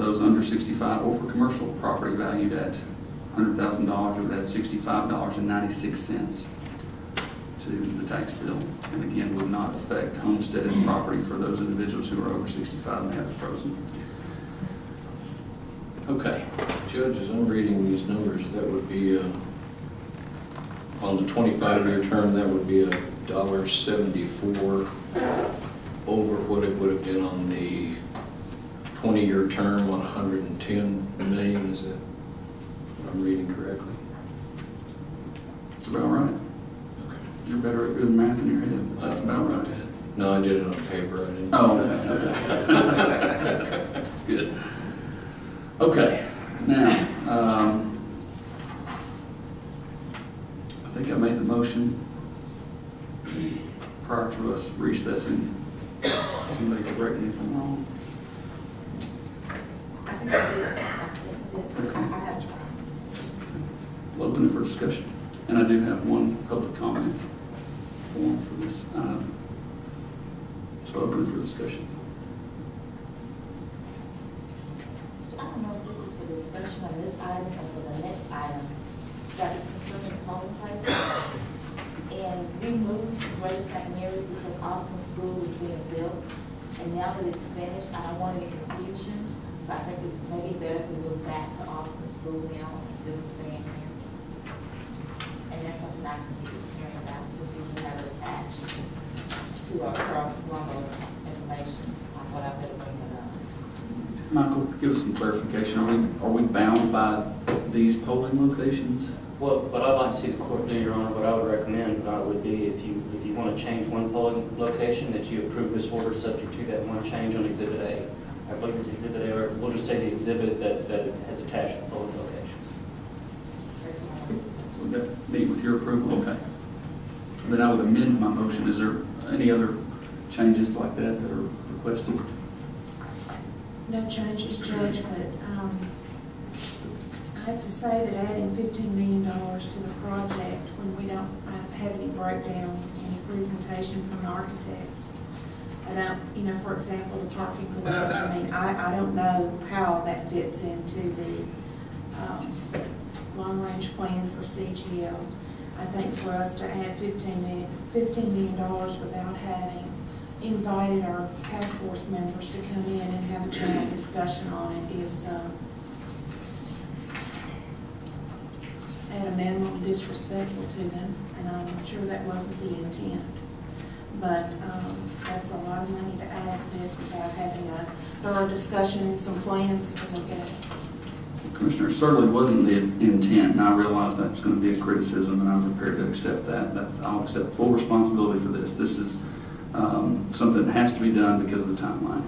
those under 65 or for commercial property valued at $100,000, it would add $65.96 to the tax bill, and again would not affect homesteaded property for those individuals who are over 65 and have it frozen. Okay, Judge, as I'm reading these numbers, that would be on the 25-year term, that would be $1.74 over what it would have been on the 20-year term on 110 million. Is that what I'm reading correctly? That's about right. Okay. You're better at doing math in your head. That's about right. No, I did it on paper. I didn't. Oh, good. Okay, now, I think I made the motion prior to us recessing. Somebody correct me if I'm wrong. I think I did. I said it. Okay. I have to. We'll open it for discussion. And I do have one public comment form for this item. So open it for discussion. I don't know if this is for discussion on this item or for the next item that is concerning polling places. And we moved to Great St. Mary's because Austin School is being built. And now that it's finished, I don't want any confusion. So I think it's maybe better if we move back to Austin School now instead of staying here. And that's something I can keep hearing about since we have it attached to our Lumber's information. I thought I better bring it up. Michael, give us some clarification. Are we bound by these polling locations? Well, what I'd like to see the court do, Your Honor, what I would recommend would be if you want to change one polling location, that you approve this order subject to that one change on Exhibit A. I believe it's Exhibit A, or we'll just say the exhibit that has attached the polling locations. Would that meet with your approval? Okay. Then I would amend my motion. Is there any other changes like that that are requested? No changes, Judge, but I have to say that adding $15 million to the project when we don't have any breakdown, any presentation from the architects. I don't, for example, the parking garage, I don't know how that fits into the long-range plan for CGL. I think for us to add $15 million without having invited our task force members to come in and have a general discussion on it is at a minimum disrespectful to them, and I'm sure that wasn't the intent. But that's a lot of money to add to this without having a thorough discussion and some plans to look at. Commissioner, certainly wasn't the intent, and I realize that's going to be a criticism, and I'm prepared to accept that. I'll accept full responsibility for this. This is something that has to be done because of the timeline,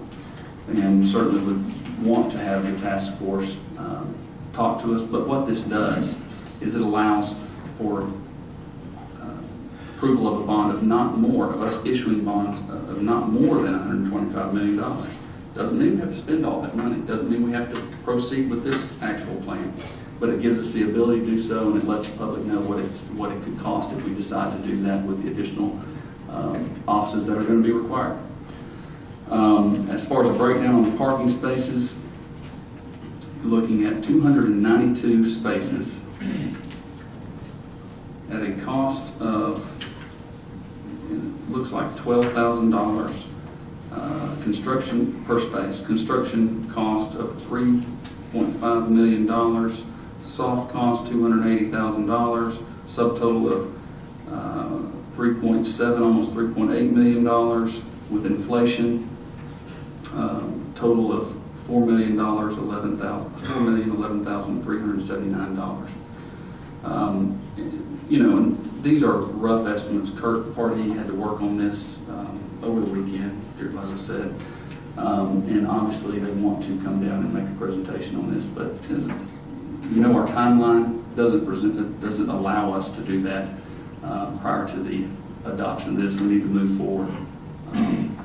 and certainly would want to have the task force talk to us. But what this does is it allows for approval of a bond of not more, of us issuing bonds of not more than $125 million. Doesn't mean we have to spend all that money. Doesn't mean we have to proceed with this actual plan. But it gives us the ability to do so, and it lets the public know what it could cost if we decide to do that with the additional offices that are going to be required. As far as a breakdown on the parking spaces, you're looking at 292 spaces at a cost of, it looks like $12,000. Construction per space. Construction cost of $3.5 million. Soft cost $280,000. Subtotal of 3.7, almost $3.8 million with inflation. Total of $4,011,379. And these are rough estimates. Kurt Party had to work on this over the weekend, as I said, and obviously they want to come down and make a presentation on this. But as our timeline doesn't allow us to do that prior to the adoption of this. We need to move forward. And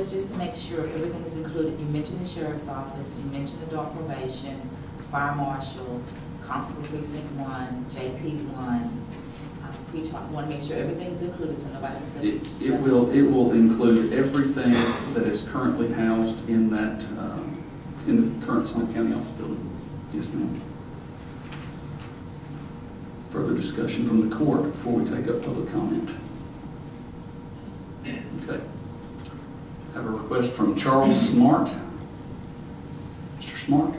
just to make sure everything is included, you mentioned the sheriff's office, you mentioned adult probation, fire marshal, constable precinct 1, JP 1, we want to make sure everything's included, so nobody can say. It will include everything that is currently housed in that, in the current Smith County office building. Yes, ma'am. Further discussion from the court before we take up public comment. Okay. I have a request from Charles Smart. Mr. Smart,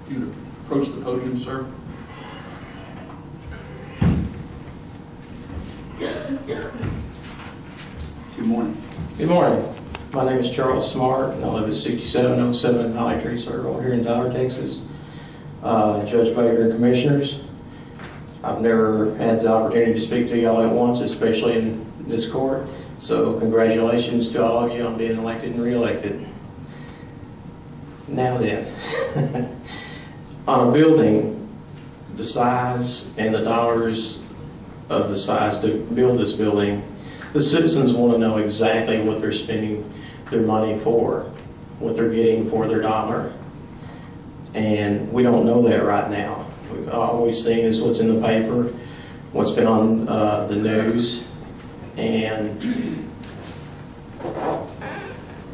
if you would approach the podium, sir. Good morning. Good morning. My name is Charles Smart, and I live at 6707 Valley Tree Circle here in Tyler, Texas. Judge Baker and Commissioners, I've never had the opportunity to speak to y'all at once, especially in this court. So congratulations to all of you on being elected and re-elected. Now then, on a building the size and the dollars of the size to build this building, the citizens want to know exactly what they're spending their money for, what they're getting for their dollar. And we don't know that right now. All we've seen is what's in the paper, what's been on the news, and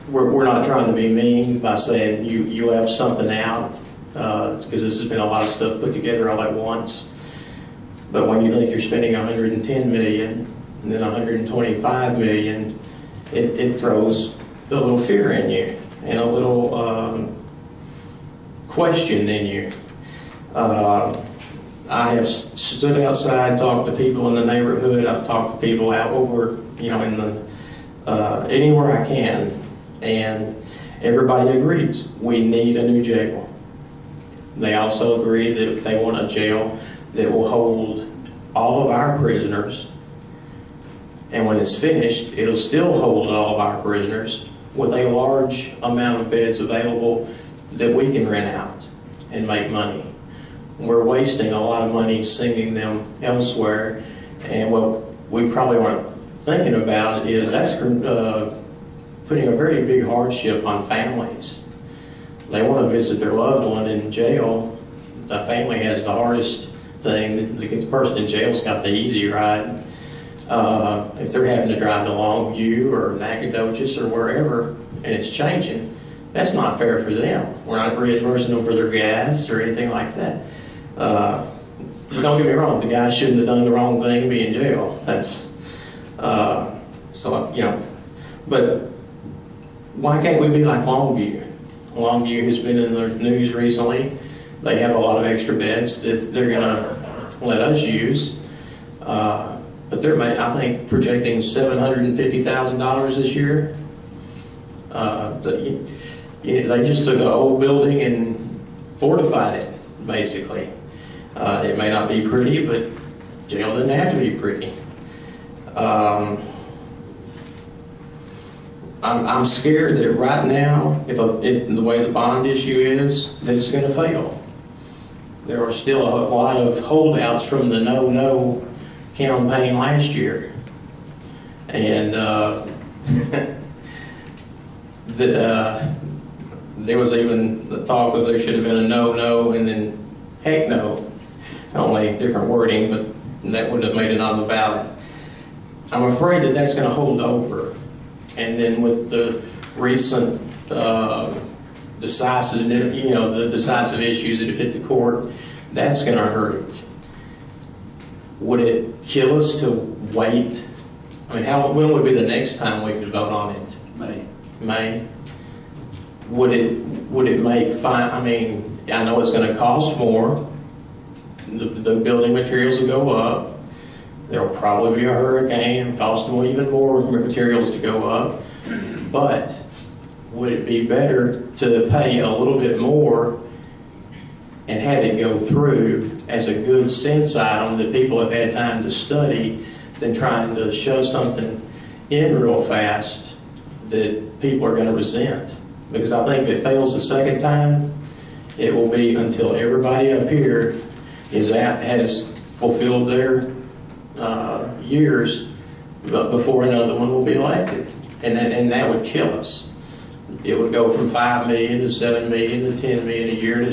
we're not trying to be mean by saying you left something out, because this has been a lot of stuff put together all at once. But when you think you're spending $110 million and then $125 million, it throws a little fear in you and a little question in you. I have stood outside, talked to people in the neighborhood. I've talked to people out over, in the anywhere I can, and everybody agrees we need a new jail. They also agree that they want a jail that will hold all of our prisoners, and when it's finished, it'll still hold all of our prisoners with a large amount of beds available that we can rent out and make money. We're wasting a lot of money sending them elsewhere, and what we probably aren't thinking about is that's putting a very big hardship on families. They want to visit their loved one in jail. The family has the hardest thing. The person in jail's got the easy ride. If they're having to drive to Longview or Nacogdoches or wherever, and it's changing, that's not fair for them. We're not reimbursing them for their gas or anything like that. But don't get me wrong, the guy shouldn't have done the wrong thing and be in jail. That's but why can't we be like Longview? Longview has been in the news recently. They have a lot of extra beds that they're going to let us use. But they're, I think, projecting $750,000 this year. They just took an old building and fortified it, basically. It may not be pretty, but jail doesn't have to be pretty. I'm scared that right now, if the way the bond issue is, that it's going to fail. There are still a lot of holdouts from the no campaign last year, and there was even the talk that there should have been a no, and then heck no. Only different wording, but that wouldn't have made it on the ballot. I'm afraid that that's going to hold over. And then with the recent decisive issues that have hit the court, that's going to hurt it. Would it kill us to wait? I mean, when would be the next time we could vote on it? May. Would it make fine? I mean, I know it's going to cost more. The building materials will go up. There'll probably be a hurricane and cost them even more materials to go up. But would it be better to pay a little bit more and have it go through as a good sense item that people have had time to study than trying to shove something in real fast that people are going to resent? Because I think if it fails the second time, it will be until everybody up here has fulfilled their years before another one will be elected, and that would kill us. It would go from $5 million to $7 million to $10 million a year to